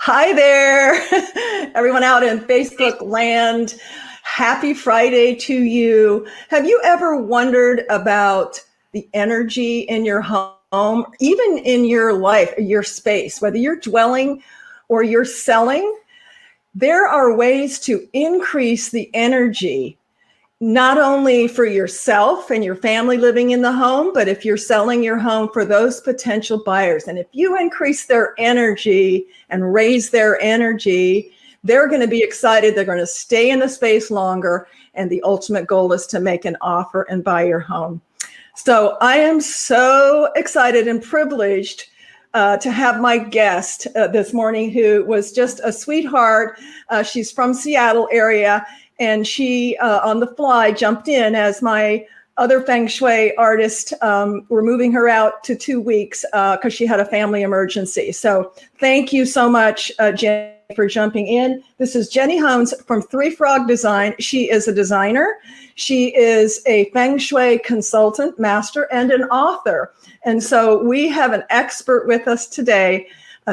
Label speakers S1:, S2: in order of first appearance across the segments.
S1: Hi there, everyone out in Facebook land. Happy Friday to you. Have you ever wondered about the energy in your home, even in your life, your space, whether you're dwelling or you're selling? There are ways to increase the energy, not only for yourself and your family living in the home, but if you're selling your home for those potential buyers. And if you increase their energy and raise their energy, they're going to be excited. They're going to stay in the space longer. And the ultimate goal is to make an offer and buy your home. So I am so excited and privileged to have my guest this morning, who was just a sweetheart. She's from Seattle area. And she, on the fly, jumped in as my other Feng Shui artist. We're moving her out to 2 weeks because she had a family emergency. So thank you so much, Jenny, for jumping in. This is Jenny Hones from Three Frog Design. She is a designer. She is a Feng Shui consultant, master, and an author. And so we have an expert with us today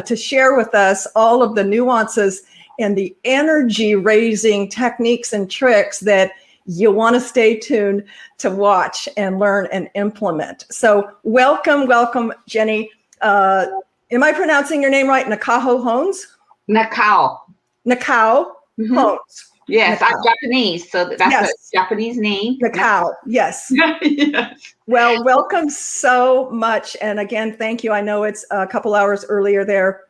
S1: to share with us all of the nuances and the energy raising techniques and tricks that you want to stay tuned to watch and learn and implement. So welcome, Jenny. Am I pronouncing your name right? Nakaho Hones?
S2: Nakao.
S1: Hones.
S2: Yes,
S1: Nakao.
S2: I'm Japanese, so that's a Japanese name.
S1: Nakao, yes.
S2: Yes.
S1: Well, welcome so much. And again, thank you. I know it's a couple hours earlier there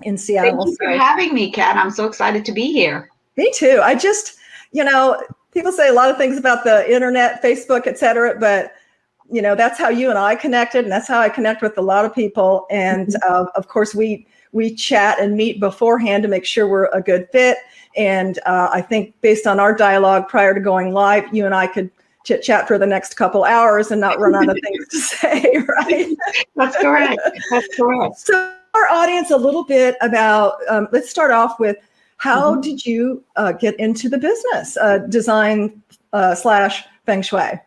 S1: in Seattle.
S2: Thank you for having me, Kat. I'm so excited to be here.
S1: Me too. I just, people say a lot of things about the internet, Facebook, et cetera, but that's how you and I connected, and that's how I connect with a lot of people. And of course, we chat and meet beforehand to make sure we're a good fit. And I think based on our dialogue prior to going live, you and I could chit chat for the next couple hours and not run out of things to say, right?
S2: That's correct. That's correct.
S1: So our audience a little bit about, let's start off with, how did you get into the business, design / Feng Shui?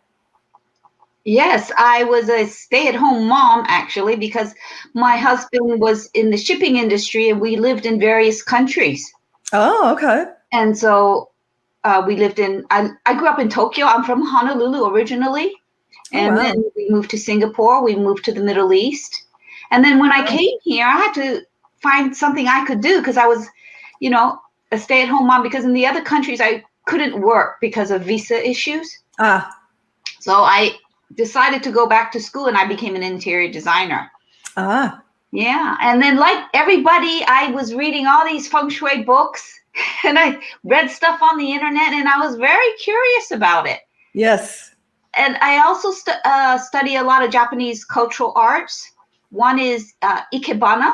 S2: Yes, I was a stay-at-home mom, actually, because my husband was in the shipping industry and we lived in various countries.
S1: Oh, okay.
S2: And so we lived I grew up in Tokyo. I'm from Honolulu originally. And then we moved to Singapore. We moved to the Middle East. And then when I came here, I had to find something I could do because I was, a stay-at-home mom, because in the other countries I couldn't work because of visa issues. So I decided to go back to school and I became an interior designer. Yeah. And then like everybody, I was reading all these Feng Shui books and I read stuff on the internet and I was very curious about it.
S1: Yes.
S2: And I also study a lot of Japanese cultural arts. One is ikebana,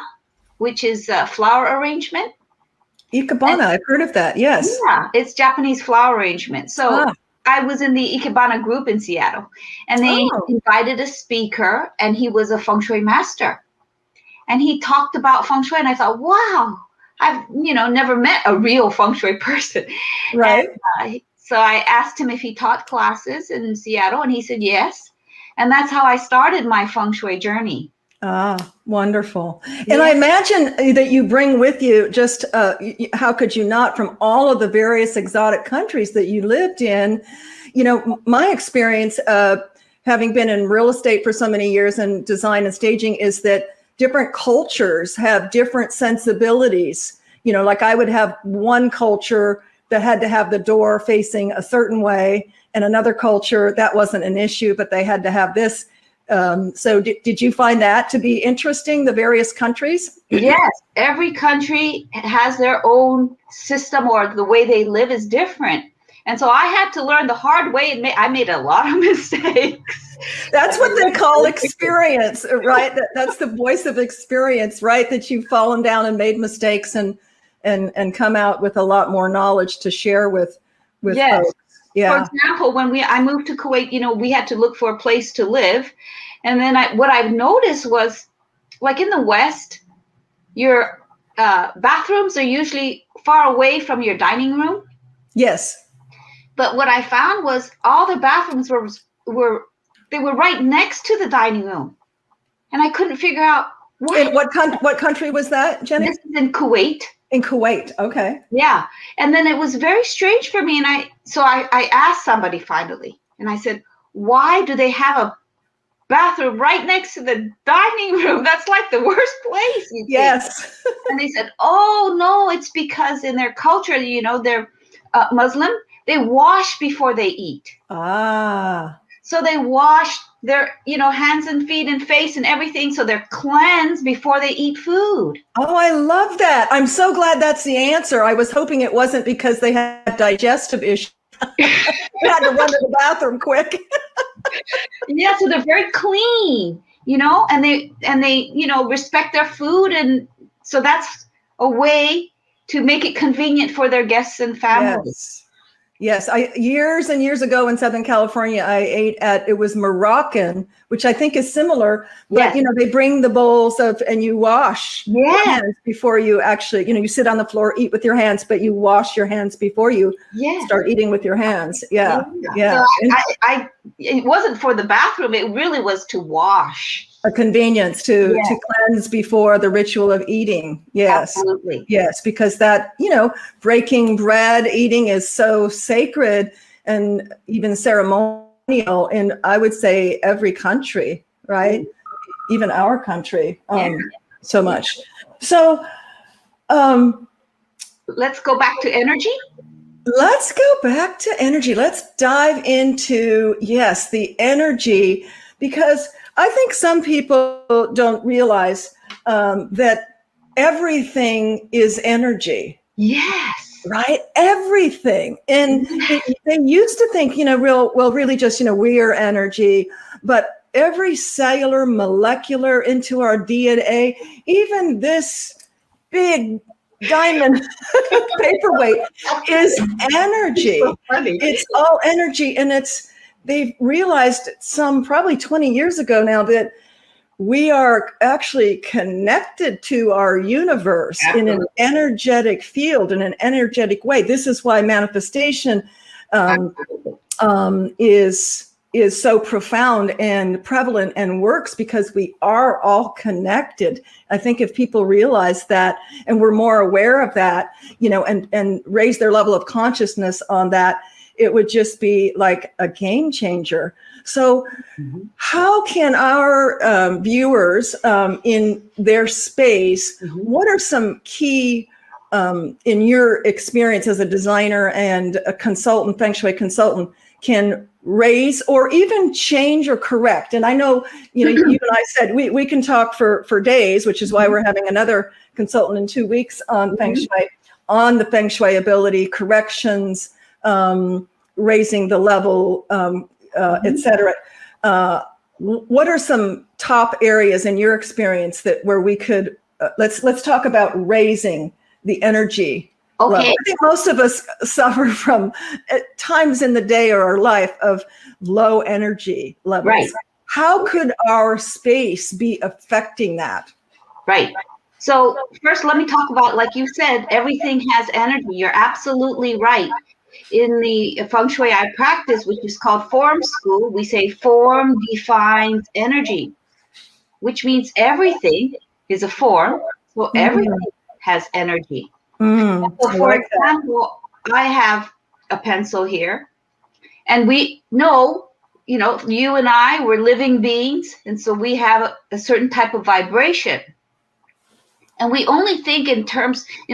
S2: which is flower arrangement.
S1: Ikebana, I've heard of that, yes.
S2: Yeah, it's Japanese flower arrangement. So I was in the ikebana group in Seattle, and they invited a speaker, and he was a Feng Shui master. And he talked about Feng Shui, and I thought, wow, I've, never met a real Feng Shui person.
S1: Right.
S2: And, so I asked him if he taught classes in Seattle, and he said yes. And that's how I started my Feng Shui journey.
S1: Wonderful. And I imagine that you bring with you just, how could you not, from all of the various exotic countries that you lived in. My experience of having been in real estate for so many years and design and staging is that different cultures have different sensibilities. Like I would have one culture that had to have the door facing a certain way, and another culture that wasn't an issue, but they had to have this. So did you find that to be interesting, the various countries?
S2: Yes, every country has their own system, or the way they live is different. And so I had to learn the hard way, and I made a lot of mistakes.
S1: That's what they call experience, right? That's the voice of experience, right? That you've fallen down and made mistakes and come out with a lot more knowledge to share with folks. Yeah.
S2: For example, when I moved to Kuwait, we had to look for a place to live. And then what I've noticed was, like in the West, your bathrooms are usually far away from your dining room.
S1: Yes.
S2: But what I found was all the bathrooms were right next to the dining room. And I couldn't figure out why.
S1: In what country was that, Jenny?
S2: This is in Kuwait.
S1: In Kuwait. Okay.
S2: Yeah. And then it was very strange for me. And I asked somebody finally, and I said, why do they have a bathroom right next to the dining room? That's like the worst place, you
S1: Yes.
S2: think. And they said, oh, no, it's because in their culture, they're Muslim, they wash before they eat.
S1: Ah.
S2: So they wash their, hands and feet and face and everything. So they're cleansed before they eat food.
S1: Oh, I love that. I'm so glad that's the answer. I was hoping it wasn't because they had digestive issues. They had to run to the bathroom quick.
S2: Yeah, so they're very clean, and they respect their food, and so that's a way to make it convenient for their guests and families.
S1: Yes. Years and years ago in Southern California, I ate it was Moroccan, which I think is similar, but
S2: Yes.
S1: they bring the bowls and you wash your
S2: Yeah.
S1: hands before you actually, you sit on the floor, eat with your hands, but you wash your hands before you start eating with your hands. Yeah.
S2: So it wasn't for the bathroom. It really was to wash.
S1: A convenience to cleanse before the ritual of eating. Yes.
S2: Absolutely.
S1: Yes, because that, breaking bread, eating is so sacred and even ceremonial in, I would say, every country, right? Even our country, so much. So
S2: let's go back to energy.
S1: Let's go back to energy. Let's dive into, the energy, because I think some people don't realize that everything is energy.
S2: Yes.
S1: Right? Everything. And they used to think, really just, we are energy, but every cellular, molecular into our DNA, even this big diamond paperweight is energy.
S2: So funny.
S1: It's all energy. And they've realized probably 20 years ago now that we are actually connected to our universe in an energetic field, in an energetic way. This is why manifestation is so profound and prevalent and works, because we are all connected. I think if people realize that and we're more aware of that, and raise their level of consciousness on that, it would just be like a game changer. So how can our viewers in their space, what are some key, in your experience as a designer and a consultant, Feng Shui consultant, can raise or even change or correct? And I know, you and I said we can talk for days, which is why we're having another consultant in 2 weeks on Feng Shui, on the Feng Shui ability, corrections, raising the level, et cetera. What are some top areas in your experience where we could, let's talk about raising the energy level. I think most of us suffer from at times in the day or our life of low energy levels.
S2: Right.
S1: How could our space be affecting that?
S2: Right. So first, let me talk about, like you said, everything has energy. You're absolutely right. In the Feng Shui I practice, which is called Form School, we say form defines energy, which means everything is a form. So everything has energy. So for example, I have a pencil here, and we know, you and I, we're living beings, and so we have a certain type of vibration. And we only think in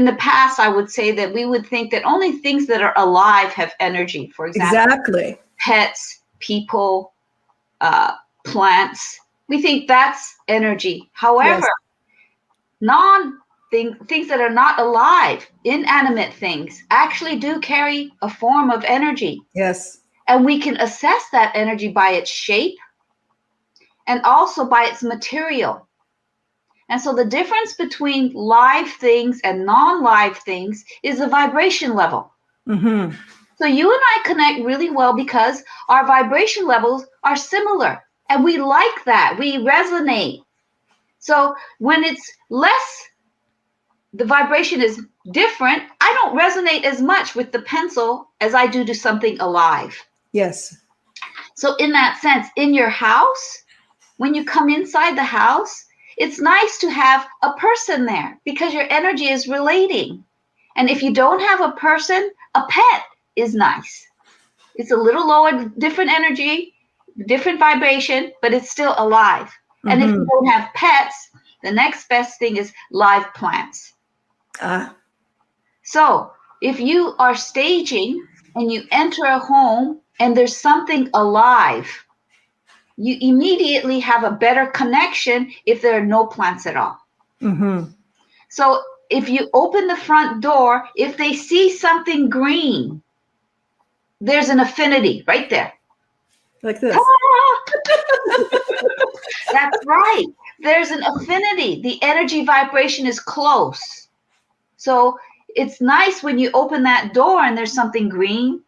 S2: the past, I would say that we would think that only things that are alive have energy. For example, pets, people, plants. We think that's energy. However, things that are not alive, inanimate things, actually do carry a form of energy.
S1: Yes.
S2: And we can assess that energy by its shape and also by its material. And so the difference between live things and non-live things is the vibration level. So you and I connect really well because our vibration levels are similar, and we like that. We resonate. So when it's less, the vibration is different, I don't resonate as much with the pencil as I do to something alive.
S1: Yes.
S2: So in that sense, in your house, when you come inside the house, it's nice to have a person there because your energy is relating. And if you don't have a person, a pet is nice. It's a little lower, different energy, different vibration, but it's still alive. Mm-hmm. And if you don't have pets, the next best thing is live plants. So if you are staging and you enter a home and there's something alive, you immediately have a better connection if there are no plants at all. Mm-hmm. So if you open the front door, if they see something green, there's an affinity right there.
S1: Like this.
S2: That's right. There's an affinity. The energy vibration is close. So it's nice when you open that door and there's something green,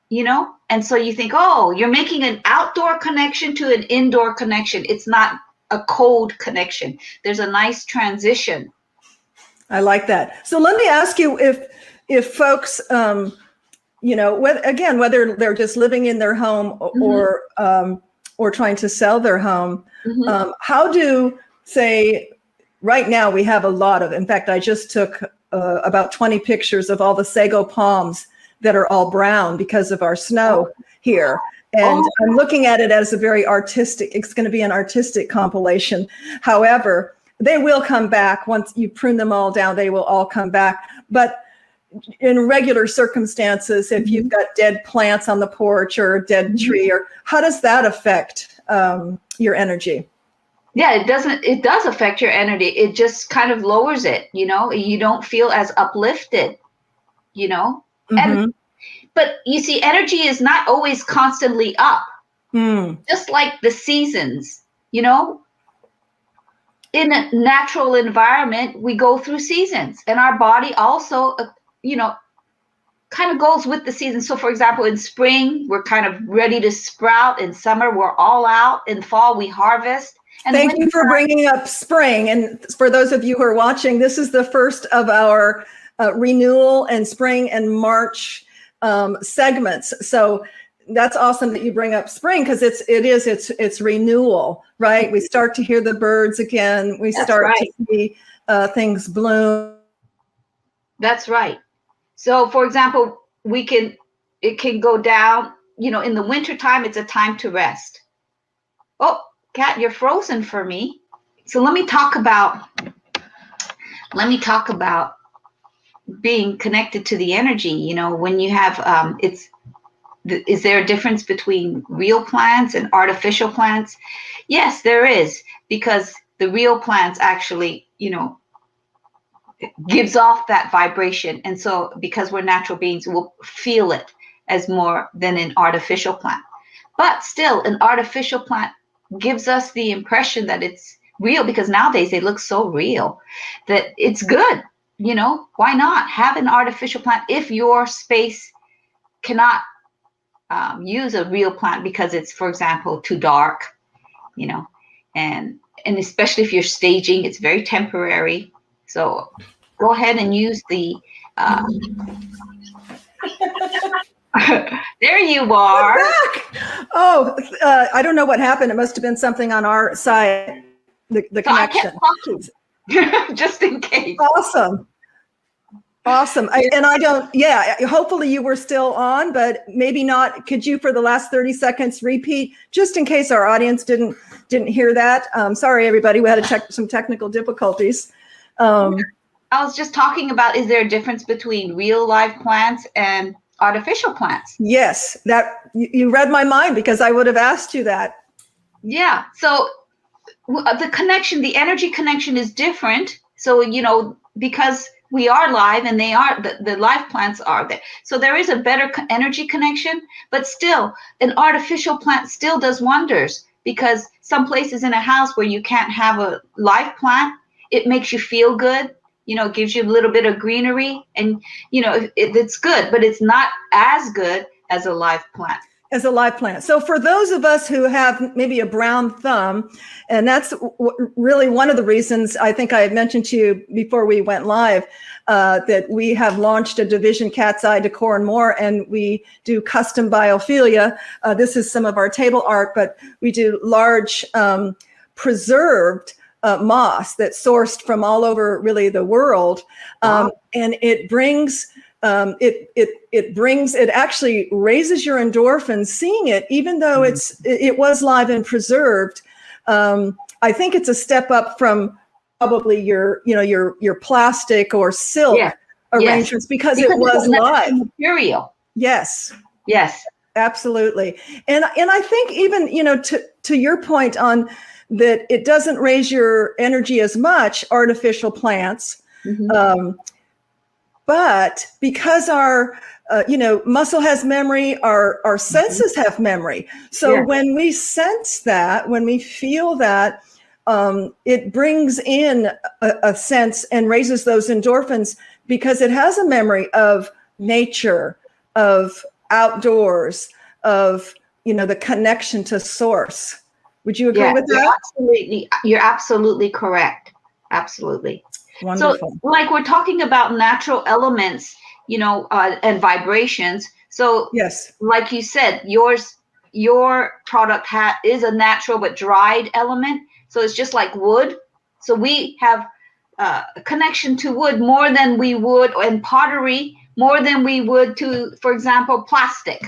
S2: you know? And so you think, oh, you're making an outdoor connection to an indoor connection. It's not a cold connection. There's a nice transition.
S1: I like that. So let me ask you if folks, you know, whether they're just living in their home or trying to sell their home, how do, say, right now we have a lot of, in fact, I just took about 20 pictures of all the sago palms that are all brown because of our snow here. And I'm looking at it as a very artistic, it's going to be an artistic compilation. However, they will come back once you prune them all down, they will all come back. But in regular circumstances, if you've got dead plants on the porch or a dead tree, or how does that affect your energy?
S2: Yeah, it does affect your energy. It just kind of lowers it, you know, you don't feel as uplifted, you know. But you see, energy is not always constantly up. Just like the seasons, you know, in a natural environment, we go through seasons, and our body also, you know, kind of goes with the seasons. So for example, in spring, we're kind of ready to sprout. In summer, we're all out. In fall, we harvest. And
S1: thank you for bringing up spring. And for those of you who are watching, this is the first of our renewal and spring and March segments. So that's awesome that you bring up spring, because it's renewal, right? We start to hear the birds again. We start to see things bloom.
S2: That's right. So for example, it can go down, you know, in the wintertime, it's a time to rest. Oh, Kat, you're frozen for me. So let me talk about being connected to the energy. You know, when you have, is there a difference between real plants and artificial plants? Yes, there is, because the real plants actually, you know, gives off that vibration. And so because we're natural beings, we'll feel it as more than an artificial plant. But still, an artificial plant gives us the impression that it's real, because nowadays they look so real that it's good. You know, why not have an artificial plant if your space cannot use a real plant because it's, for example, too dark, you know, and especially if you're staging, it's very temporary. So go ahead and use the, there you are.
S1: Oh, I don't know what happened. It must have been something on our side, the
S2: So
S1: connection.
S2: I kept talking, just in case.
S1: Awesome. Hopefully you were still on, but maybe not. Could you, for the last 30 seconds, repeat, just in case our audience didn't hear that? Sorry, everybody. We had some technical difficulties.
S2: I was just talking about, is there a difference between real live plants and artificial plants?
S1: Yes, that you read my mind, because I would have asked you that.
S2: Yeah. So the connection, the energy connection is different. So, you know, because we are live and they are, the live plants are there. So there is a better energy connection, but still an artificial plant still does wonders, because some places in a house where you can't have a live plant, it makes you feel good. You know, it gives you a little bit of greenery, and, you know, it's good, but it's not as good as a live plant.
S1: As a live plant. So for those of us who have maybe a brown thumb, and that's really one of the reasons I think I had mentioned to you before we went live, that we have launched a division, Cat's Eye Decor and More, and we do custom biophilia. This is some of our table art, but we do large preserved moss that's sourced from all over really the world. And it brings, it actually raises your endorphins seeing it, even though it was live and preserved. I think it's a step up from probably your plastic or silk arrangements because it was live
S2: material.
S1: Yes.
S2: Yes.
S1: Absolutely. And I think even, to your point on that, it doesn't raise your energy as much, artificial plants. But because our, muscle has memory, our senses have memory. So when we sense that, when we feel that, it brings in a sense and raises those endorphins because it has a memory of nature, of outdoors, of, the connection to source. Would you agree with that?
S2: You're absolutely correct. Absolutely.
S1: Wonderful.
S2: So like we're talking about natural elements, and vibrations. So
S1: yes,
S2: like you said, your product is a natural but dried element. So it's just like wood. So we have a connection to wood more than we would, and pottery more than we would to, for example, plastic.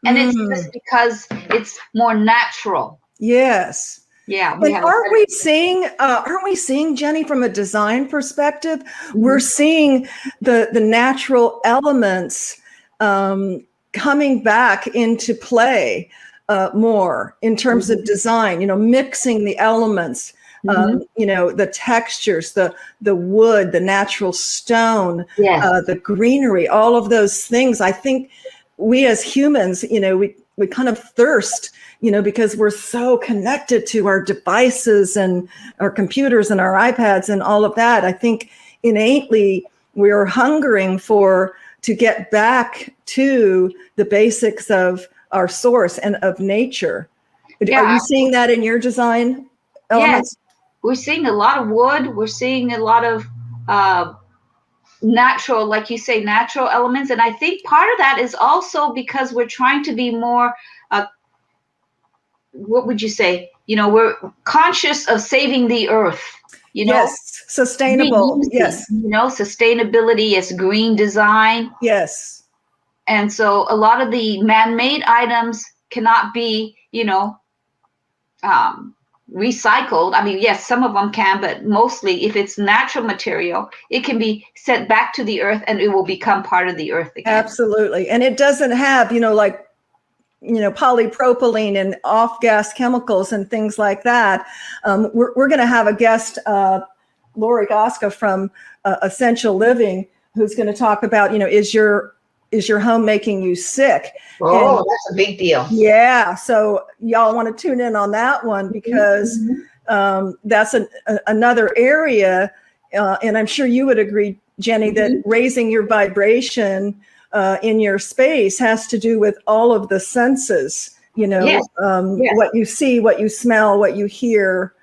S2: And it's just because it's more natural.
S1: Yes.
S2: Yeah.
S1: And aren't we seeing, Jenny, from a design perspective, we're seeing the natural elements coming back into play more in terms of design, mixing the elements, the textures, the wood, the natural stone, the greenery, all of those things. I think we as humans, we kind of thirst, because we're so connected to our devices and our computers and our iPads and all of that. I think innately we're hungering to get back to the basics of our source and of nature. Are you seeing that in your design elements?
S2: Yes, we're seeing a lot of wood. We're seeing a lot of natural, like you say, natural elements. And I think part of that is also because we're trying to be more, what would you say? We're conscious of saving the earth,
S1: Yes, sustainable.
S2: Reusing,
S1: yes.
S2: Sustainability is green design.
S1: Yes.
S2: And so a lot of the man-made items cannot be, recycled. I mean, yes, some of them can, but mostly if it's natural material, it can be sent back to the earth and it will become part of the earth again.
S1: Absolutely. And it doesn't have, polypropylene and off-gas chemicals and things like that. We're going to have a guest, Lori Goska from Essential Living, who's going to talk about, is your home making you sick?
S2: Oh, and that's a big deal.
S1: Yeah. So y'all want to tune in on that one because that's another area. And I'm sure you would agree, Jenny, that raising your vibration in your space has to do with all of the senses, what you see, what you smell, what you hear,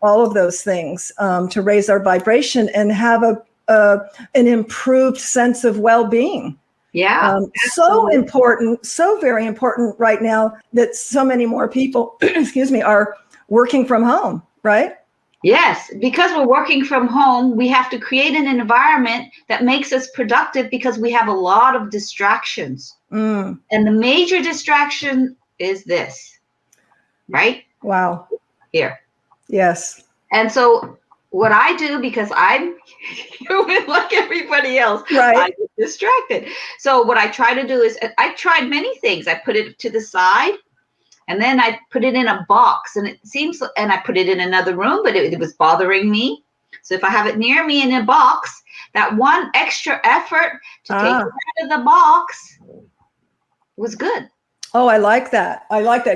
S1: all of those things to raise our vibration and have an improved sense of well-being.
S2: Yeah.
S1: So important, so very important right now that so many more people, are working from home, right?
S2: Yes, because we're working from home, we have to create an environment that makes us productive because we have a lot of distractions. And the major distraction is this, right?
S1: Wow.
S2: Here.
S1: Yes.
S2: And so what I do, because I'm human like everybody else,
S1: right.
S2: I get distracted. So what I try to do is, I tried many things. I put it to the side. And then I put it in a box and and I put it in another room, but it was bothering me. So if I have it near me in a box, that one extra effort to take it out of the box was good.
S1: Oh, I like that.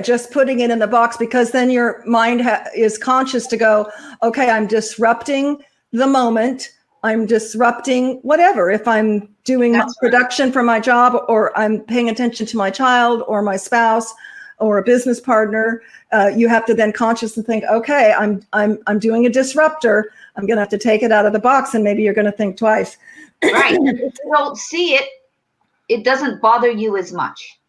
S1: Just putting it in the box, because then your mind is conscious to go, okay, I'm disrupting the moment. I'm disrupting whatever. If I'm doing production for my job, or I'm paying attention to my child or my spouse, or a business partner, you have to then consciously think, okay, I'm doing a disruptor. I'm going to have to take it out of the box, and maybe you're going to think twice.
S2: Right. If you don't see it, it doesn't bother you as much.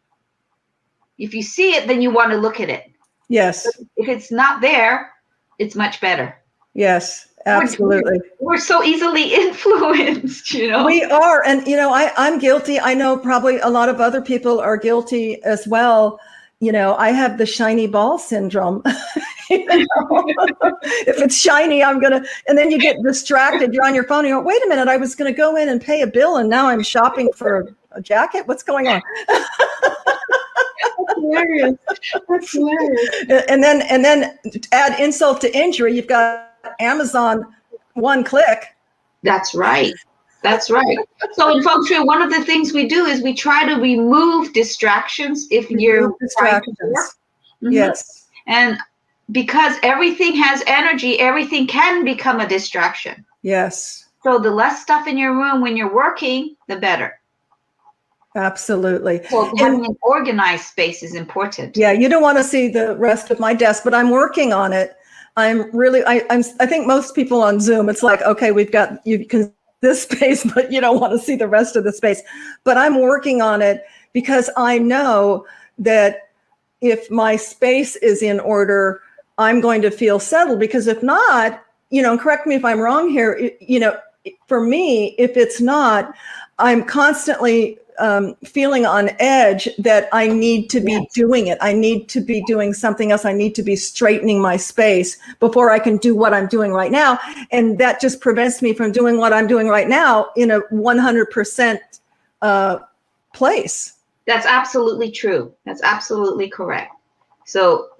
S2: If you see it, then you want to look at it.
S1: Yes.
S2: If it's not there, it's much better.
S1: Yes, absolutely.
S2: We're so easily influenced, you know.
S1: We are. And, I'm guilty. I know probably a lot of other people are guilty as well. I have the shiny ball syndrome. If it's shiny, and then you get distracted. You're on your phone. You go, wait a minute, I was going to go in and pay a bill, and now I'm shopping for a jacket. What's going on?
S2: That's hilarious. That's hilarious.
S1: And then add insult to injury. You've got Amazon one click.
S2: That's right. That's right. So in Feng Shui, one of the things we do is we try to remove distractions if you're
S1: distractions.
S2: Mm-hmm.
S1: Yes.
S2: And because everything has energy, everything can become a distraction.
S1: Yes.
S2: So the less stuff in your room when you're working, the better.
S1: Absolutely.
S2: So having an organized space is important.
S1: Yeah, you don't want to see the rest of my desk, but I'm working on it. I think most people on Zoom, it's like, okay, we've got this space, but you don't want to see the rest of the space. But I'm working on it because I know that if my space is in order, I'm going to feel settled. Because if not, correct me if I'm wrong here, for me, if it's not, I'm constantly feeling on edge that I need to be doing it. I need to be doing something else. I need to be straightening my space before I can do what I'm doing right now. And that just prevents me from doing what I'm doing right now in a 100% place.
S2: That's absolutely true. That's absolutely correct. So,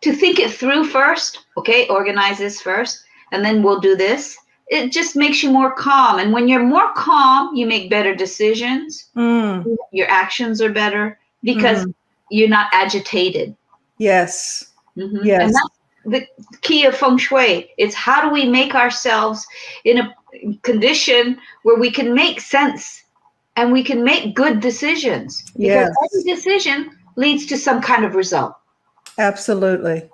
S2: to think it through first, okay, organize this first, and then we'll do this. It just makes you more calm. And when you're more calm, you make better decisions. Your actions are better because you're not agitated.
S1: Yes.
S2: Mm-hmm.
S1: Yes.
S2: And that's the key of Feng Shui. It's how do we make ourselves in a condition where we can make sense and we can make good decisions. Because every decision leads to some kind of result.
S1: Absolutely.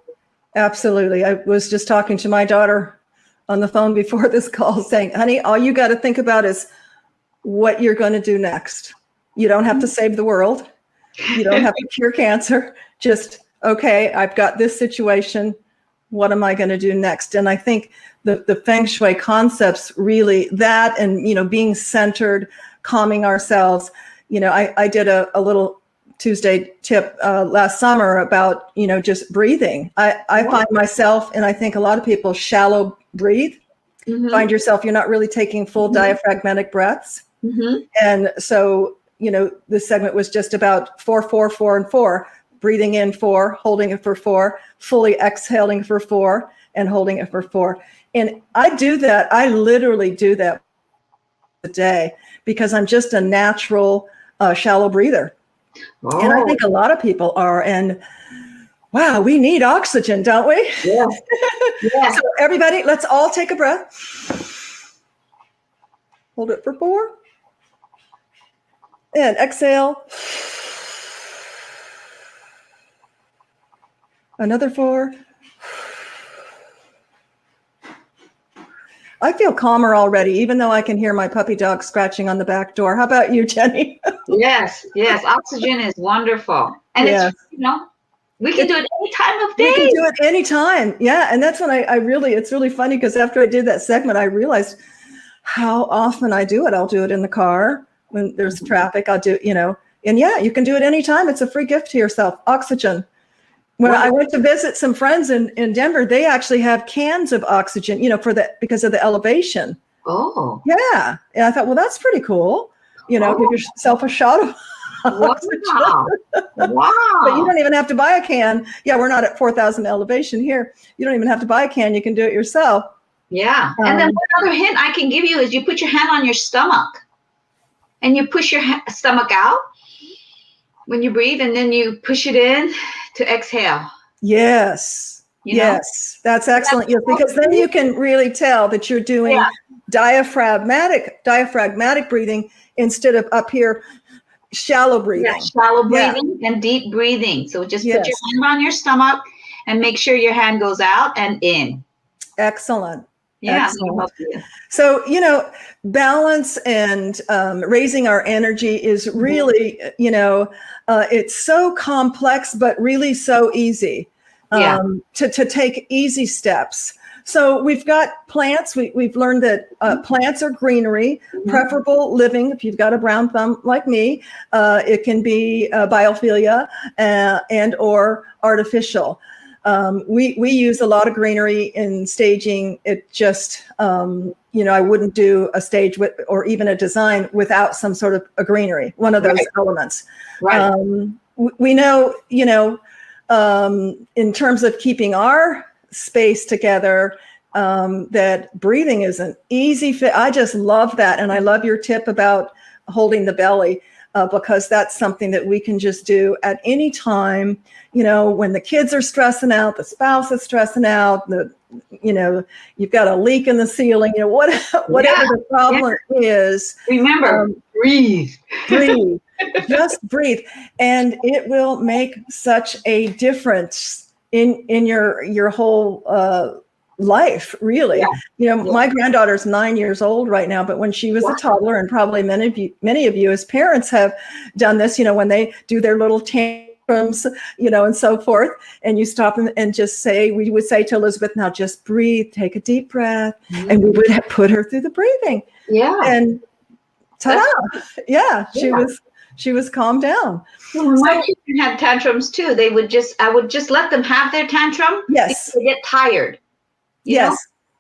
S1: Absolutely. I was just talking to my daughter on the phone before this call saying, honey, all you got to think about is what you're going to do next. You don't have to save the world. You don't have to cure cancer. Just, okay, I've got this situation. What am I going to do next? And I think the Feng Shui concepts really that, and, being centered, calming ourselves. I did a little Tuesday tip last summer about, just breathing. I find myself, and I think a lot of people, shallow breathe. Find yourself, you're not really taking full diaphragmatic breaths. And so, this segment was just about 4, 4, 4, and 4. Breathing in 4, holding it for 4, fully exhaling for 4, and holding it for 4. And I do that. I literally do that a day because I'm just a natural shallow breather. Oh. And I think a lot of people are. And wow, we need oxygen, don't we?
S2: Yeah. Yeah.
S1: So everybody, let's all take a breath. Hold it for 4. And exhale. Another 4. I feel calmer already, even though I can hear my puppy dog scratching on the back door. How about you, Jenny?
S2: Yes. Oxygen is wonderful. And it's, we can do it any time of day.
S1: We can do it any time. Yeah. And that's when it's really funny because after I did that segment, I realized how often I do it. I'll do it in the car when there's traffic. I'll do, and yeah, you can do it anytime. It's a free gift to yourself. Oxygen. When I went to visit some friends in Denver, they actually have cans of oxygen, because of the elevation.
S2: Oh.
S1: Yeah. And I thought, well, that's pretty cool. Give yourself a shot of oxygen.
S2: Wow.
S1: But you don't even have to buy a can. Yeah, we're not at 4,000 elevation here. You don't even have to buy a can. You can do it yourself.
S2: Yeah. And then one other hint I can give you is you put your hand on your stomach and you push your stomach out when you breathe, and then you push it in to exhale.
S1: Yes. Yes. That's excellent. Yes, because then you can really tell that you're doing diaphragmatic breathing instead of up here shallow breathing.
S2: Yeah, shallow breathing and deep breathing. So just put your hand on your stomach and make sure your hand goes out and in.
S1: Excellent.
S2: Yeah,
S1: Excellent.
S2: love you.
S1: So, balance and raising our energy is really, it's so complex, but really so easy
S2: Yeah.
S1: to take easy steps. So we've got plants. We've learned that plants are greenery, preferable living. If you've got a brown thumb like me, it can be biophilia and or artificial. We use a lot of greenery in staging. It just, I wouldn't do a stage with, or even a design without some sort of a greenery, one of those elements.
S2: Right.
S1: We know, in terms of keeping our space together, that breathing is an easy fit. I just love that. And I love your tip about holding the belly. Because that's something that we can just do at any time, when the kids are stressing out, the spouse is stressing out, you've got a leak in the ceiling, whatever the problem is.
S2: Remember, breathe.
S1: Breathe. Just breathe. And it will make such a difference in your whole life, really. My granddaughter's 9 years old right now, but when she was a toddler, and probably many of you as parents have done this, when they do their little tantrums, and so forth, and you stop and just say, we would say to Elizabeth, now just breathe, take a deep breath, and we would put her through the breathing. Yeah. And ta-da! She was calmed down.
S2: My children had tantrums too. I would just let them have their tantrum.
S1: Yes.
S2: They get tired. You know?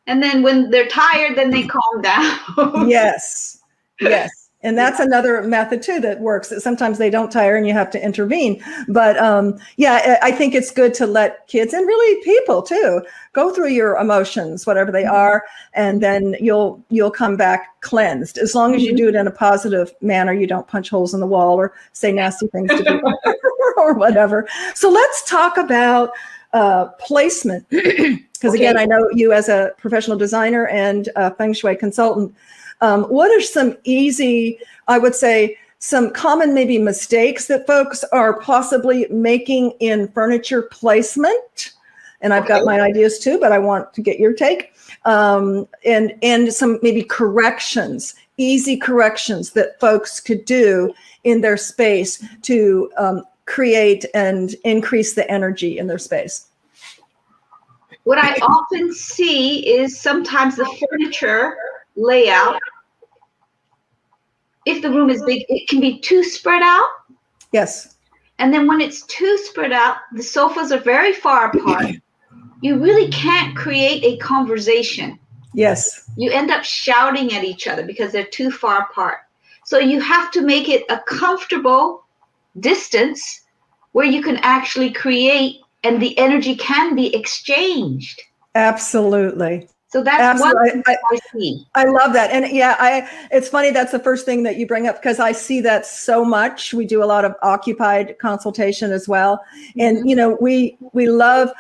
S2: And then when they're tired, then they calm down.
S1: Yes. And that's another method too that works. Sometimes they don't tire and you have to intervene. But I think it's good to let kids, and really people too, go through your emotions, whatever they are, and then you'll come back cleansed. As long as you do it in a positive manner, you don't punch holes in the wall or say nasty things to people or whatever. So let's talk about placement. Because again, I know you as a professional designer and a Feng Shui consultant. What are some easy, I would say, some common maybe mistakes that folks are possibly making in furniture placement? And I've got my ideas too, but I want to get your take. And some maybe corrections, easy corrections that folks could do in their space to create and increase the energy in their space.
S2: What I often see is sometimes the furniture layout, if the room is big, it can be too spread out.
S1: Yes.
S2: And then when it's too spread out, the sofas are very far apart. You really can't create a conversation.
S1: Yes.
S2: You end up shouting at each other because they're too far apart. So you have to make it a comfortable distance where you can actually create and the energy can be exchanged.
S1: Absolutely.
S2: So that's what I see.
S1: I love that. And it's funny. That's the first thing that you bring up, because I see that so much. We do a lot of occupied consultation as well. And, we love,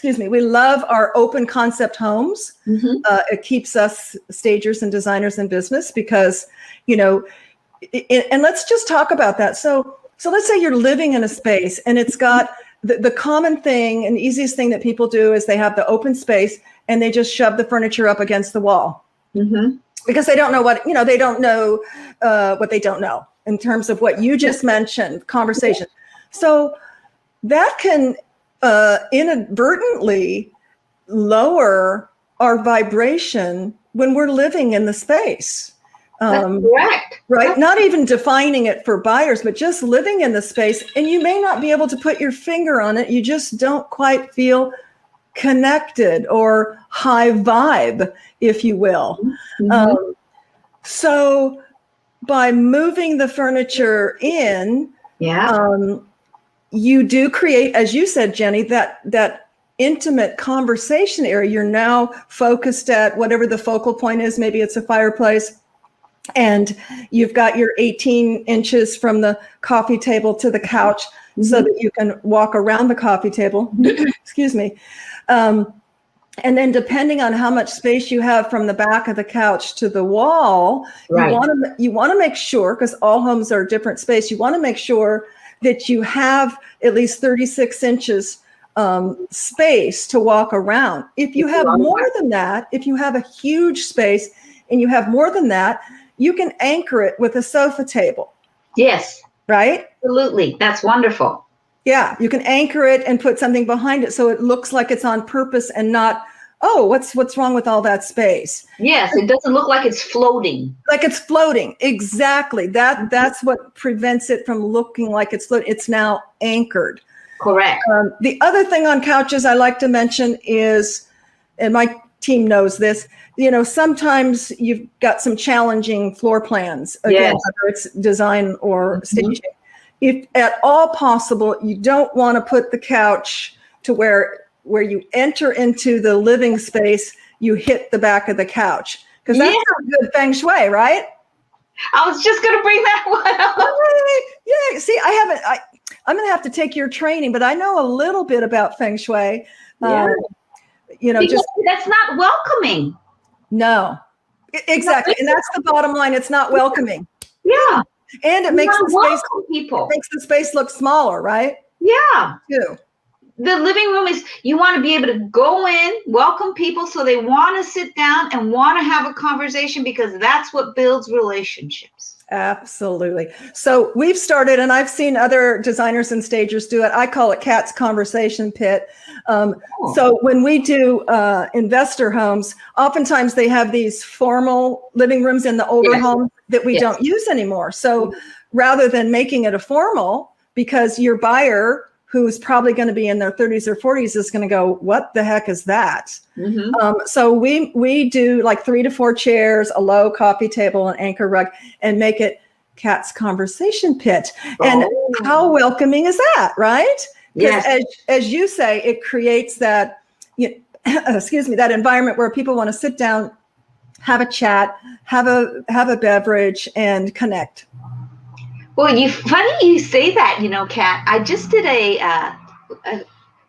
S1: we love our open concept homes. It keeps us stagers and designers in business because, and let's just talk about that. So let's say you're living in a space and it's got the common thing and easiest thing that people do is they have the open space and they just shove the furniture up against the wall because they don't know what, they don't know what they don't know in terms of what you just mentioned, conversation. So that can inadvertently lower our vibration when we're living in the space.
S2: That's correct.
S1: Right. Not even defining it for buyers, but just living in the space. And you may not be able to put your finger on it. You just don't quite feel connected or high vibe, if you will. So by moving the furniture in, you do create, as you said, Jenny, that intimate conversation area. You're now focused at whatever the focal point is. Maybe it's a fireplace. And you've got your 18 inches from the coffee table to the couch so that you can walk around the coffee table. Excuse me. And then depending on how much space you have from the back of the couch to the wall, you want to make sure, because all homes are different space, you want to make sure that you have at least 36 inches space to walk around. If you have more than that, if you have a huge space and you have more than that, you can anchor it with a sofa table.
S2: Yes.
S1: Right?
S2: Absolutely. That's wonderful.
S1: Yeah, you can anchor it and put something behind it so it looks like it's on purpose and not, oh, what's wrong with all that space?
S2: Yes, it doesn't look like it's floating.
S1: Like it's floating. Exactly. That's what prevents it from looking like it's floating. It's now anchored.
S2: Correct.
S1: The other thing on couches I like to mention is, and my team knows this, sometimes you've got some challenging floor plans, again, whether it's design or staging. If at all possible, you don't want to put the couch to where you enter into the living space, you hit the back of the couch. Because that's not good feng shui, right?
S2: I was just going to bring that one up.
S1: Yeah, see, I'm going to have to take your training, but I know a little bit about feng shui.
S2: Because that's not welcoming.
S1: No, exactly. And that's the bottom line. It's not welcoming.
S2: Yeah.
S1: And it makes
S2: people.
S1: It makes the space look smaller, right?
S2: Yeah.
S1: Too.
S2: The living room is, you want to be able to go in, welcome people so they want to sit down and want to have a conversation, because that's what builds relationships.
S1: Absolutely. So we've started, and I've seen other designers and stagers do it. I call it Cat's Conversation Pit. So when we do investor homes, oftentimes they have these formal living rooms in the older homes that we don't use anymore. So rather than making it a formal, because your buyer, who's probably going to be in their 30s or 40s, is going to go, what the heck is that? So we do like 3 to 4 chairs, a low coffee table, an anchor rug, and make it Cat's Conversation Pit. And how welcoming is that, right? Because as you say, it creates that, that environment where people want to sit down, have a chat, have a beverage, and connect.
S2: Well, funny you say that, Kat. I just did a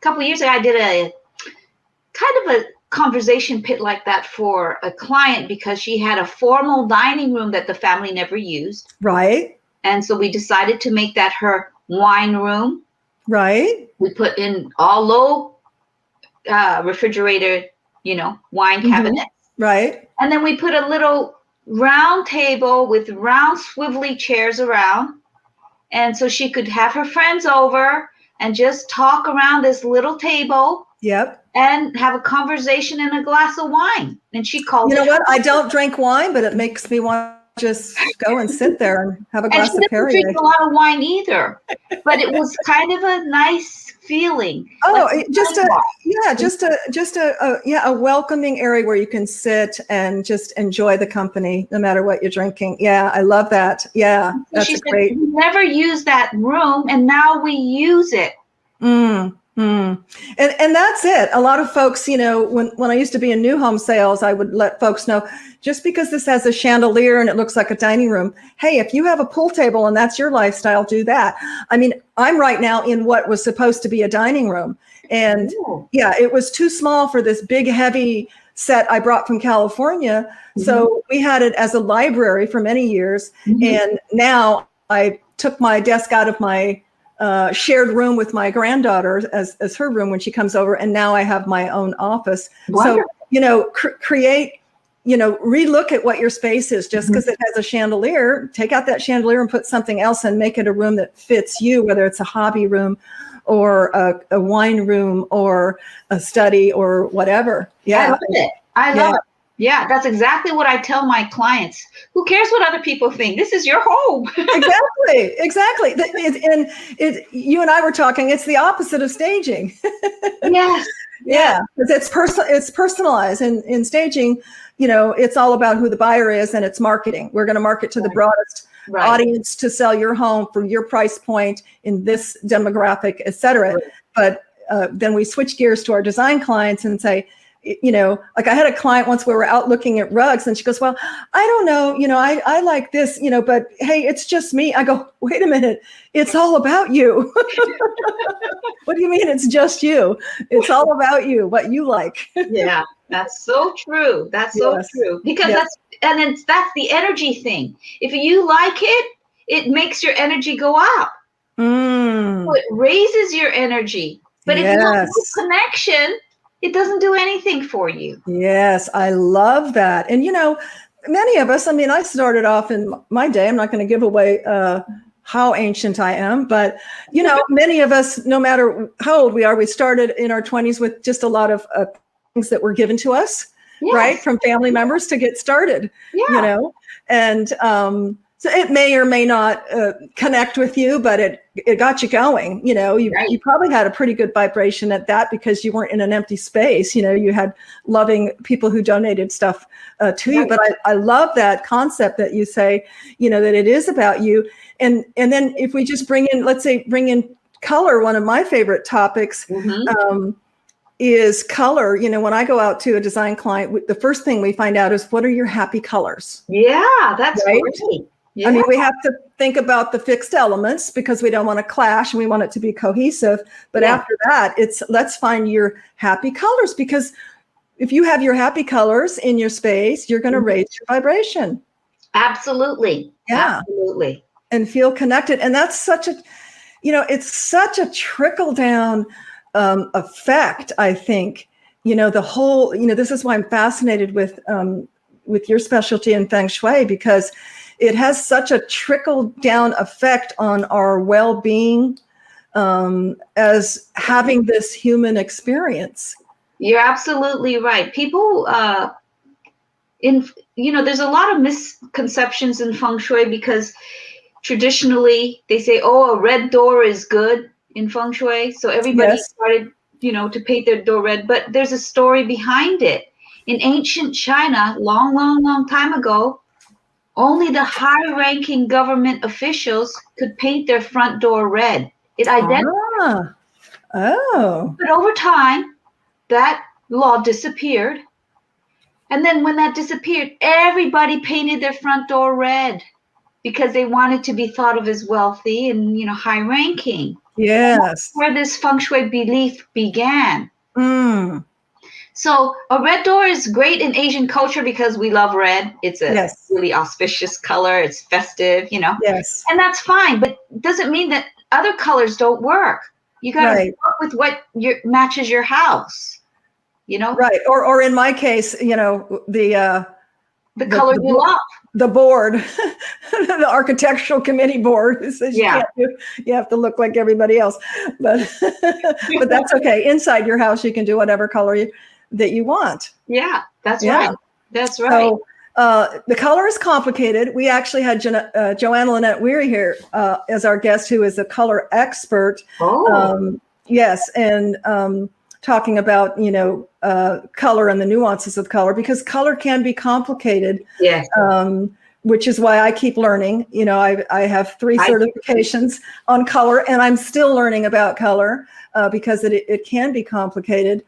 S2: couple of years ago, I did a kind of a conversation pit like that for a client, because she had a formal dining room that the family never used.
S1: Right.
S2: And so we decided to make that her wine room.
S1: Right.
S2: We put in all low refrigerated, wine cabinets.
S1: Right.
S2: And then we put a little round table with round swivelly chairs around. And so she could have her friends over and just talk around this little table.
S1: Yep.
S2: And have a conversation and a glass of wine. And she called
S1: it. What? I don't drink wine, but it makes me want to just go and sit there and have a glass of Perrier.
S2: She doesn't drink a lot of wine either. But it was kind of a nice feeling.
S1: Just a welcoming area where you can sit and just enjoy the company, no matter what you're drinking. Yeah, I love that. Yeah, that's great.
S2: We never used that room, and now we use it.
S1: And that's it. A lot of folks, when I used to be in new home sales, I would let folks know, just because this has a chandelier and it looks like a dining room, hey, if you have a pool table and that's your lifestyle, do that. I mean, I'm right now in what was supposed to be a dining room. And it was too small for this big, heavy set I brought from California. So we had it as a library for many years. And now I took my desk out of my shared room with my granddaughter as her room when she comes over. And now I have my own office. Wonderful. So, create, relook at what your space is. Just because it has a chandelier, take out that chandelier and put something else and make it a room that fits you, whether it's a hobby room or a wine room or a study or whatever. Yeah.
S2: I love it. I love it. Yeah, that's exactly what I tell my clients. Who cares what other people think? This is your home.
S1: Exactly. And you and I were talking, it's the opposite of staging.
S2: Yes.
S1: Yeah, because it's personalized. And in staging, it's all about who the buyer is and it's marketing. We're going to market to the broadest audience to sell your home for your price point in this demographic, et cetera. Right. But then we switch gears to our design clients and say, like I had a client once where we're out looking at rugs and she goes, well, I don't know, I like this, but hey, it's just me. I go, wait a minute. It's all about you. What do you mean it's just you? It's all about you, what you like.
S2: Yeah, that's so true. That's so true. Because that's the energy thing. If you like it, it makes your energy go up. So it raises your energy. But if you have
S1: Yes.
S2: no connection, it doesn't do anything for you.
S1: Yes, I love that. And, many of us, I mean, I started off in my day, I'm not going to give away how ancient I am, but, many of us, no matter how old we are, we started in our 20s with just a lot of things that were given to us,
S2: Yes.
S1: right, from family members to get started,
S2: Yeah.
S1: And so it may or may not connect with you, but it got you going.
S2: Right.
S1: You probably had a pretty good vibration at that because you weren't in an empty space. You had loving people who donated stuff to you. But I love that concept that you say, that it is about you. And then if we just bring in color, one of my favorite topics.
S2: Mm-hmm.
S1: Is color. When I go out to a design client, the first thing we find out is what are your happy colors?
S2: Yeah, that's
S1: right.
S2: Great. Yeah.
S1: I mean, we have to think about the fixed elements because we don't want to clash and we want it to be cohesive. But after that, let's find your happy colors, because if you have your happy colors in your space, you're going to raise your vibration.
S2: Absolutely.
S1: Yeah.
S2: Absolutely.
S1: And feel connected. And that's it's such a trickle down effect, I think. The whole, this is why I'm fascinated with your specialty in Feng Shui, because it has such a trickle down effect on our well-being as having this human experience.
S2: You're absolutely right. People, there's a lot of misconceptions in Feng Shui because traditionally they say, oh, a red door is good in Feng Shui. So everybody started, to paint their door red. But there's a story behind it. In ancient China, long, long, long time ago, only the high-ranking government officials could paint their front door red. It identified. But over time, that law disappeared. And then when that disappeared, everybody painted their front door red because they wanted to be thought of as wealthy and, high-ranking.
S1: Yes.
S2: That's where this Feng Shui belief began.
S1: Mm.
S2: So a red door is great in Asian culture because we love red. It's a really auspicious color. It's festive,
S1: Yes.
S2: And that's fine, but it doesn't mean that other colors don't work. You got to work with what matches your house,
S1: Right. Or in my case, the
S2: color you love.
S1: The board, the architectural committee board, who says you have to look like everybody else. But that's okay. Inside your house, you can do whatever color that you want.
S2: Yeah, that's right. That's right.
S1: So the color is complicated. We actually had Joanna Lynette Weary here as our guest, who is a color expert.
S2: Oh.
S1: Yes, and talking about color and the nuances of color, because color can be complicated.
S2: Yes.
S1: Which is why I keep learning. I have 3 certifications on color, and I'm still learning about color because it can be complicated.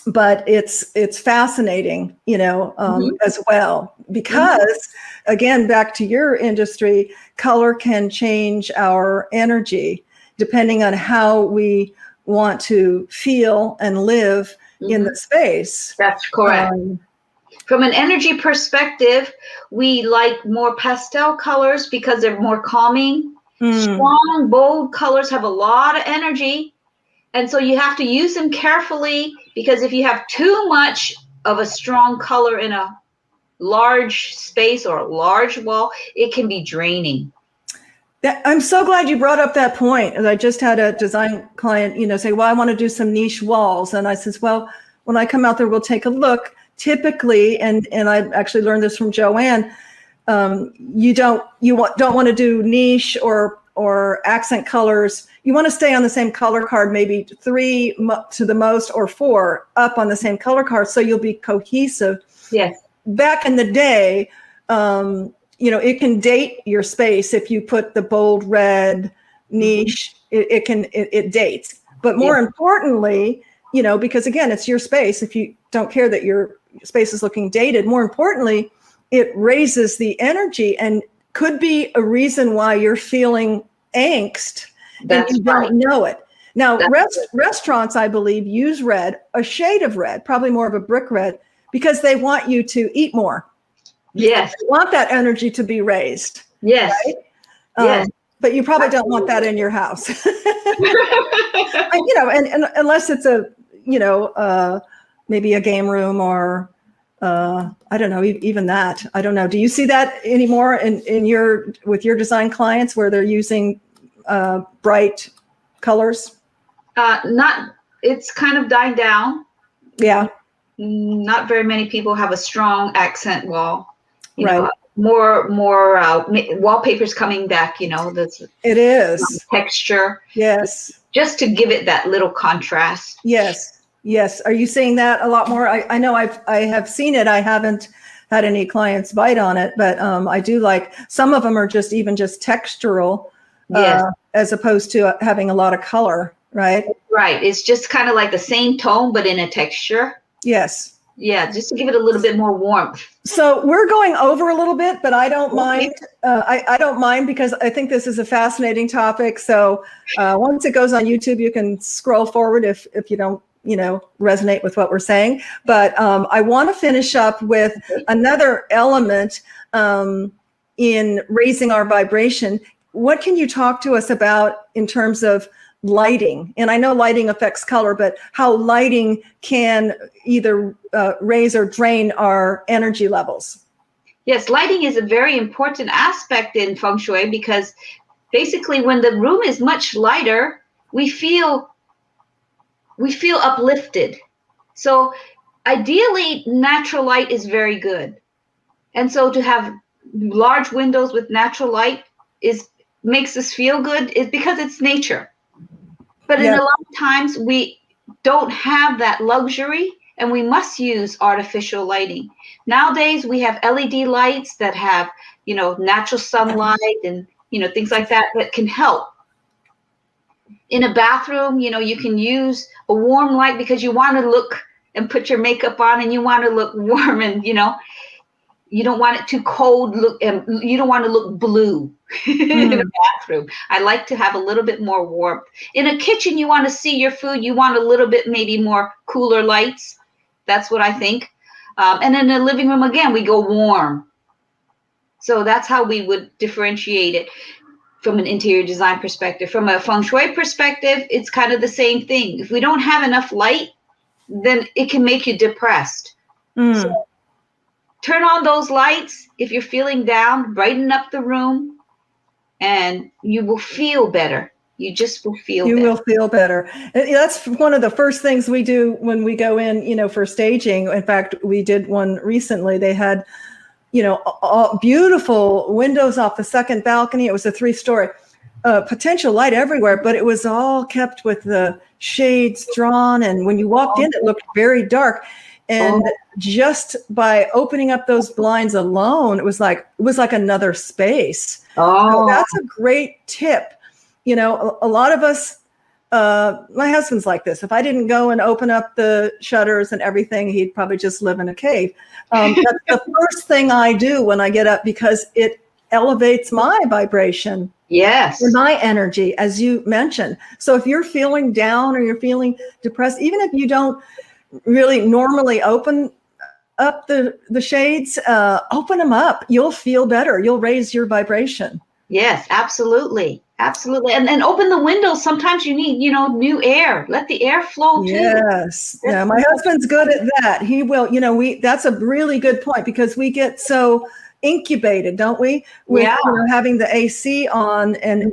S1: But it's fascinating, as well, because again, back to your industry, color can change our energy depending on how we want to feel and live in the space.
S2: That's correct. From an energy perspective, we like more pastel colors because they're more calming. Strong, bold colors have a lot of energy. And so you have to use them carefully, because if you have too much of a strong color in a large space or a large wall, it can be draining.
S1: I'm so glad you brought up that point. I just had a design client, say, well, I want to do some niche walls. And I says, well, when I come out there, we'll take a look. Typically, and I actually learned this from Joanne, you don't want to do niche or accent colors. You want to stay on the same color card, maybe 3 to the most, or 4 up on the same color card, so you'll be cohesive.
S2: Yes.
S1: Back in the day, it can date your space if you put the bold red niche. It dates. But more importantly, because again, it's your space. If you don't care that your space is looking dated, more importantly, it raises the energy and could be a reason why you're feeling angst and you don't know it. Now, restaurants, I believe, use red, a shade of red, probably more of a brick red, because they want you to eat more.
S2: Yes.
S1: They want that energy to be raised.
S2: Yes.
S1: Right?
S2: Yes.
S1: But you probably don't want that in your house. And unless it's maybe a game room or I don't know, even that. I don't know. Do you see that anymore with your design clients where they're using bright colors?
S2: Not. It's kind of dying down.
S1: Yeah.
S2: Not very many people have a strong accent wall.
S1: Right.
S2: More wallpapers coming back.
S1: It is
S2: texture.
S1: Yes.
S2: Just to give it that little contrast.
S1: Yes. Yes. Are you seeing that a lot more? I know I have seen it. I haven't had any clients bite on it, but I do like some of them are just textural,
S2: yes.
S1: As opposed to having a lot of color. Right.
S2: Right. It's just kind of like the same tone, but in a texture.
S1: Yes.
S2: Yeah, just to give it a little bit more warmth.
S1: So we're going over a little bit, but I don't mind. I don't mind because I think this is a fascinating topic. So once it goes on YouTube, you can scroll forward if you don't, resonate with what we're saying. But I want to finish up with another element in raising our vibration. What can you talk to us about in terms of lighting? And I know lighting affects color, but how lighting can either raise or drain our energy levels.
S2: Yes, lighting is a very important aspect in Feng Shui because basically when the room is much lighter, we feel uplifted. So ideally, natural light is very good. And so to have large windows with natural light makes us feel good is because it's nature. But in a lot of times we don't have that luxury and we must use artificial lighting. Nowadays we have LED lights that have, natural sunlight and, things like that can help. In a bathroom, you can use a warm light because you want to look and put your makeup on and you want to look warm and, you don't want it too cold and you don't want to look blue in a bathroom. I like to have a little bit more warmth. In a kitchen, you want to see your food. You want a little bit maybe more cooler lights. That's what I think. And in the living room, again, we go warm. So that's how we would differentiate it from an interior design perspective. From a Feng Shui perspective, it's kind of the same thing. If we don't have enough light, then it can make you depressed. So turn on those lights. If you're feeling down, brighten up the room and you will feel better. You just will feel better. You will
S1: feel better. That's one of the first things we do when we go in, for staging. In fact, we did one recently. They had, all beautiful windows off the second balcony. It was a 3-story, potential light everywhere, but it was all kept with the shades drawn. And when you walked in, it looked very dark. And just by opening up those blinds alone, it was like another space. So that's a great tip. A lot of us, my husband's like this. If I didn't go and open up the shutters and everything, he'd probably just live in a cave. That's the first thing I do when I get up because it elevates my vibration.
S2: Yes.
S1: And my energy, as you mentioned. So if you're feeling down or you're feeling depressed, even if you don't really normally open up the shades, open them up. You'll feel better. You'll raise your vibration.
S2: Yes, absolutely. Absolutely. And then open the windows. Sometimes you need, new air. Let the air flow too.
S1: Yes. Yeah, my husband's good at that. He will, that's a really good point because we get so incubated, don't we? With having the AC on and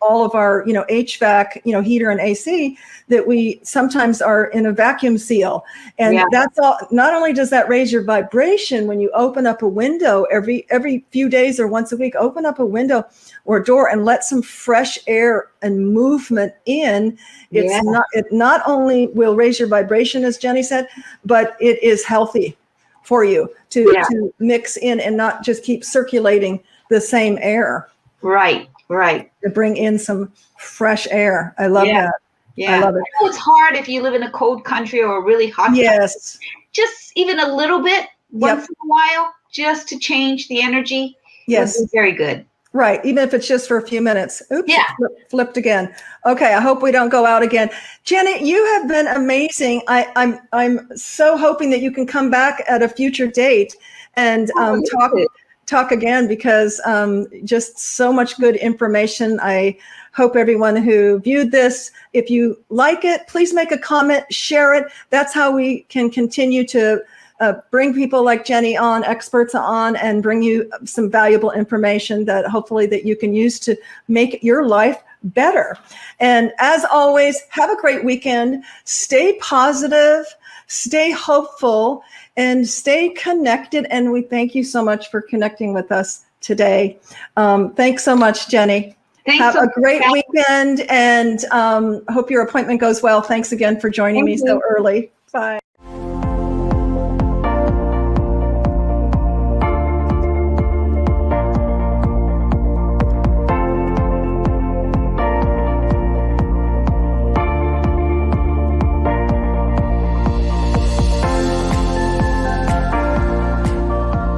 S1: all of our, HVAC, heater and AC, that we sometimes are in a vacuum seal. And that's all. Not only does that raise your vibration when you open up a window every few days or once a week, open up a window or a door and let some fresh air and movement in. It not only will raise your vibration, as Jenny said, but it is healthy for you to mix in and not just keep circulating the same air.
S2: Right.
S1: To bring in some fresh air. I love that.
S2: Yeah.
S1: I love it.
S2: I know it's hard if you live in a cold country or a really hot country. Just even a little bit once in a while, just to change the energy.
S1: Yes.
S2: Would be very good.
S1: Right. Even if it's just for a few minutes. Oops. Yeah. Flipped again. Okay. I hope we don't go out again. Jenny, you have been amazing. I'm so hoping that you can come back at a future date and talk again because just so much good information. I hope everyone who viewed this, if you like it, please make a comment, share it. That's how we can continue to bring people like Jenny on, experts on, and bring you some valuable information that hopefully that you can use to make your life better. And as always, have a great weekend. Stay positive, stay hopeful, and stay connected. And we thank you so much for connecting with us today. Thanks so much, Jenny. Have a great weekend, and hope your appointment goes well. Thanks again for joining me so early. Bye.